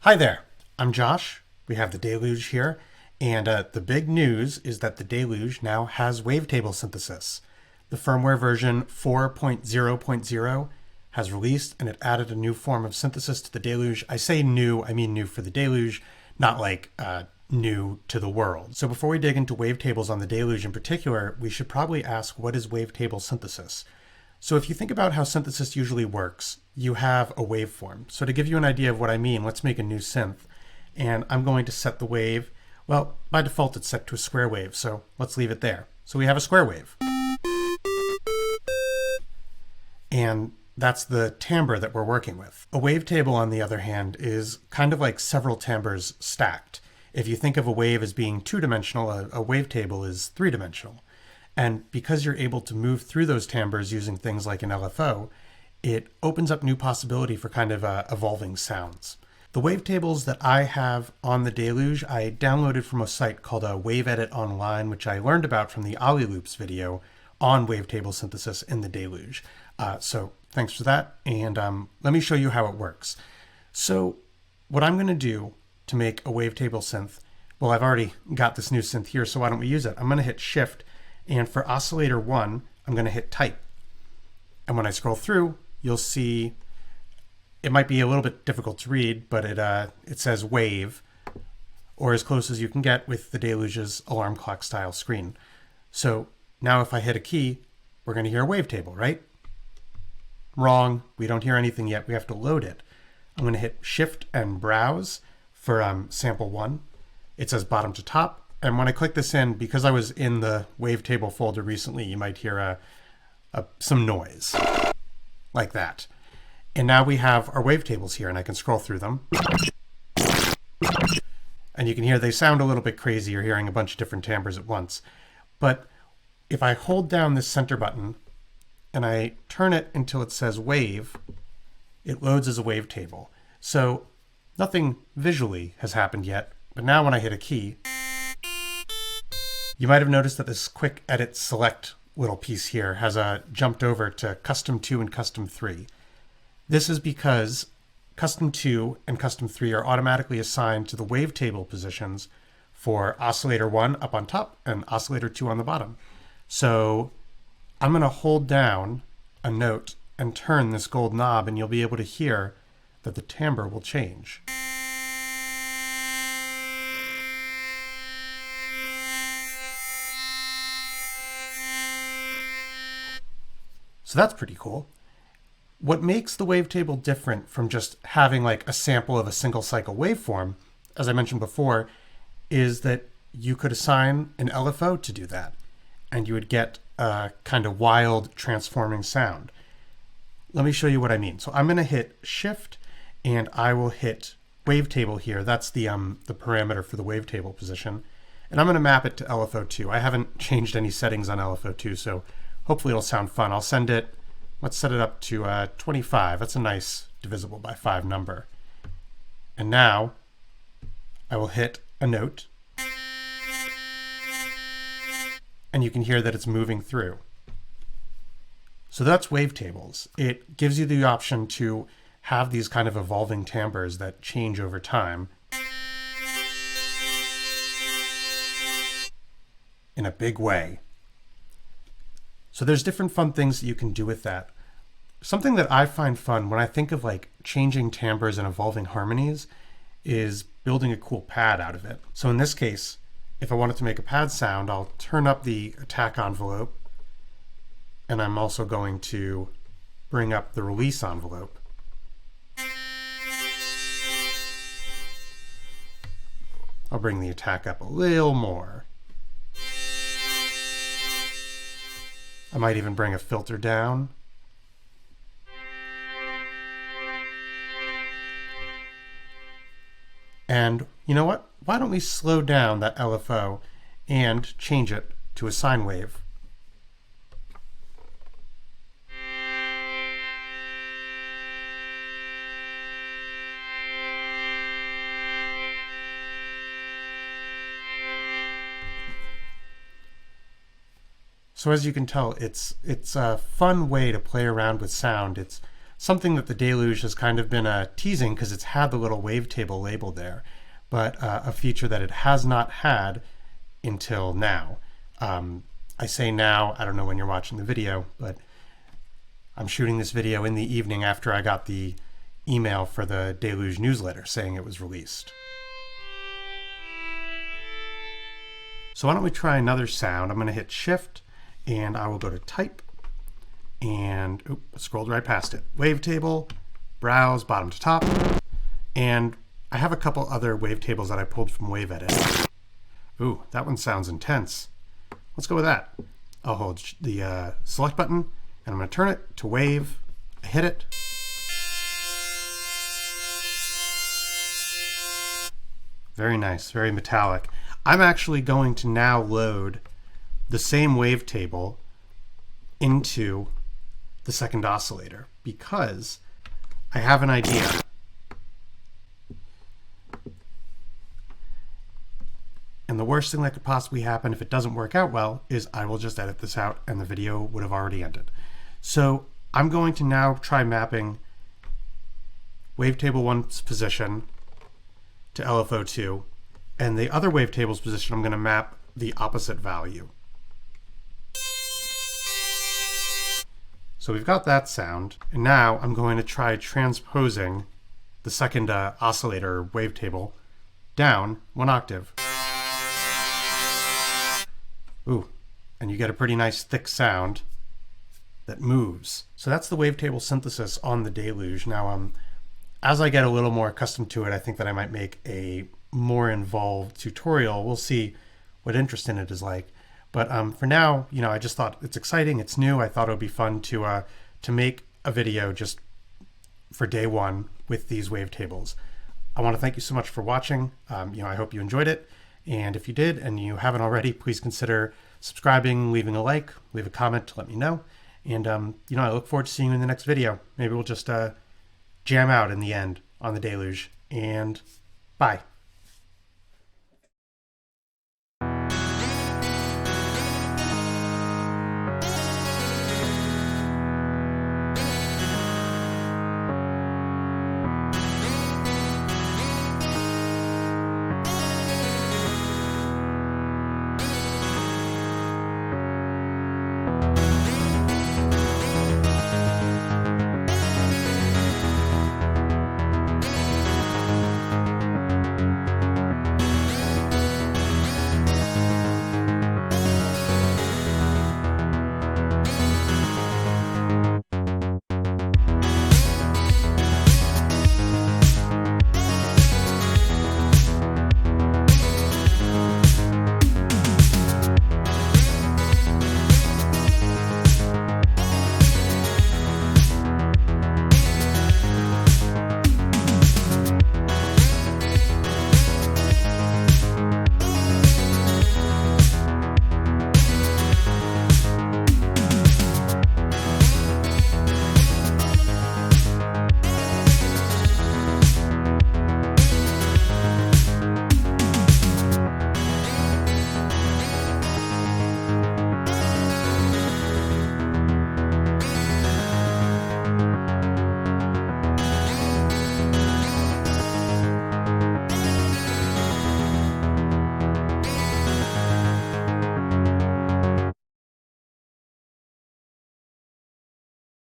Hi there, I'm Josh. We have the Deluge here, and the big news is that the Deluge now has wavetable synthesis. The firmware version 4.0.0 has released, and it added a new form of synthesis to the Deluge. I say new, I mean new for the Deluge, not like new to the world. So before we dig into wavetables on the Deluge in particular, we should probably ask, what is wavetable synthesis? So if you think about how synthesis usually works, you have a waveform. So to give you an idea of what I mean, let's make a new synth. And I'm going to set the wave, well, by default it's set to a square wave, so let's leave it there. So we have a square wave. And that's the timbre that we're working with. A wavetable, on the other hand, is kind of like several timbres stacked. If you think of a wave as being two-dimensional, a wavetable is three-dimensional. And because you're able to move through those timbres using things like an LFO, it opens up new possibility for kind of evolving sounds. The wavetables that I have on the Deluge, I downloaded from a site called Wave Edit Online, which I learned about from the Ollie Loops video on wavetable synthesis in the Deluge. So thanks for that, and let me show you how it works. So what I'm going to do to make a wavetable synth, well, I've already got this new synth here, so why don't we use it? I'm going to hit Shift, and for oscillator 1, I'm going to hit Type. And when I scroll through, you'll see it might be a little bit difficult to read, but it says wave, or as close as you can get with the Deluge's alarm clock style screen. So now if I hit a key, we're going to hear a wavetable, right? Wrong, we don't hear anything yet. We have to load it. I'm going to hit Shift and Browse for sample 1. It says bottom to top. And when I click this in, because I was in the wavetable folder recently, you might hear some noise like that. And now we have our wavetables here, and I can scroll through them. And you can hear they sound a little bit crazy. You're hearing a bunch of different timbres at once. But if I hold down this center button and I turn it until it says wave, it loads as a wavetable. So nothing visually has happened yet, but now when I hit a key, you might have noticed that this quick edit select little piece here has jumped over to custom 2 and custom 3. This is because custom 2 and custom 3 are automatically assigned to the wavetable positions for oscillator 1 up on top and oscillator 2 on the bottom. So I'm going to hold down a note and turn this gold knob, and you'll be able to hear that the timbre will change. So that's pretty cool. What makes the wavetable different from just having like a sample of a single cycle waveform, as I mentioned before, is that you could assign an LFO to do that, and you would get a kind of wild transforming sound. Let me show you what I mean. So I'm going to hit Shift, and I will hit wavetable here. That's the parameter for the wavetable position. And I'm going to map it to LFO2. I haven't changed any settings on LFO2, so hopefully it'll sound fun. I'll send it, let's set it up to 25. That's a nice divisible by 5 number. And now I will hit a note, and you can hear that it's moving through. So that's wavetables. It gives you the option to have these kind of evolving timbres that change over time in a big way. So there's different fun things that you can do with that. Something that I find fun when I think of like changing timbres and evolving harmonies is building a cool pad out of it. So in this case, if I wanted to make a pad sound, I'll turn up the attack envelope, and I'm also going to bring up the release envelope. I'll bring the attack up a little more. I might even bring a filter down. And you know what? Why don't we slow down that LFO and change it to a sine wave? So as you can tell, it's a fun way to play around with sound. It's something that the Deluge has kind of been teasing because it's had the little wavetable label there, but a feature that it has not had until now. I say now, I don't know when you're watching the video, but I'm shooting this video in the evening after I got the email for the Deluge newsletter saying it was released. So why don't we try another sound? I'm going to hit Shift and I will go to Type and I scrolled right past it. Wavetable, Browse, bottom to top. And I have a couple other wavetables that I pulled from Wavetables. Ooh, that one sounds intense. Let's go with that. I'll hold the select button and I'm going to turn it to wave. I hit it. Very nice, very metallic. I'm actually going to now load the same wavetable into the second oscillator because I have an idea. And the worst thing that could possibly happen if it doesn't work out well is I will just edit this out and the video would have already ended. So I'm going to now try mapping wavetable 1's position to LFO2, and the other wavetable's position I'm going to map the opposite value. So we've got that sound, and now I'm going to try transposing the second oscillator wavetable down 1 octave. Ooh, and you get a pretty nice thick sound that moves. So that's the wavetable synthesis on the Deluge. Now, as I get a little more accustomed to it, I think that I might make a more involved tutorial. We'll see what interest in it is like. But for now, you know, I just thought it's exciting, it's new. I thought it would be fun to make a video just for day one with these wavetables. I want to thank you so much for watching. You know, I hope you enjoyed it. And if you did and you haven't already, please consider subscribing, leaving a like, leave a comment to let me know. And, you know, I look forward to seeing you in the next video. Maybe we'll just jam out in the end on the Deluge. And bye.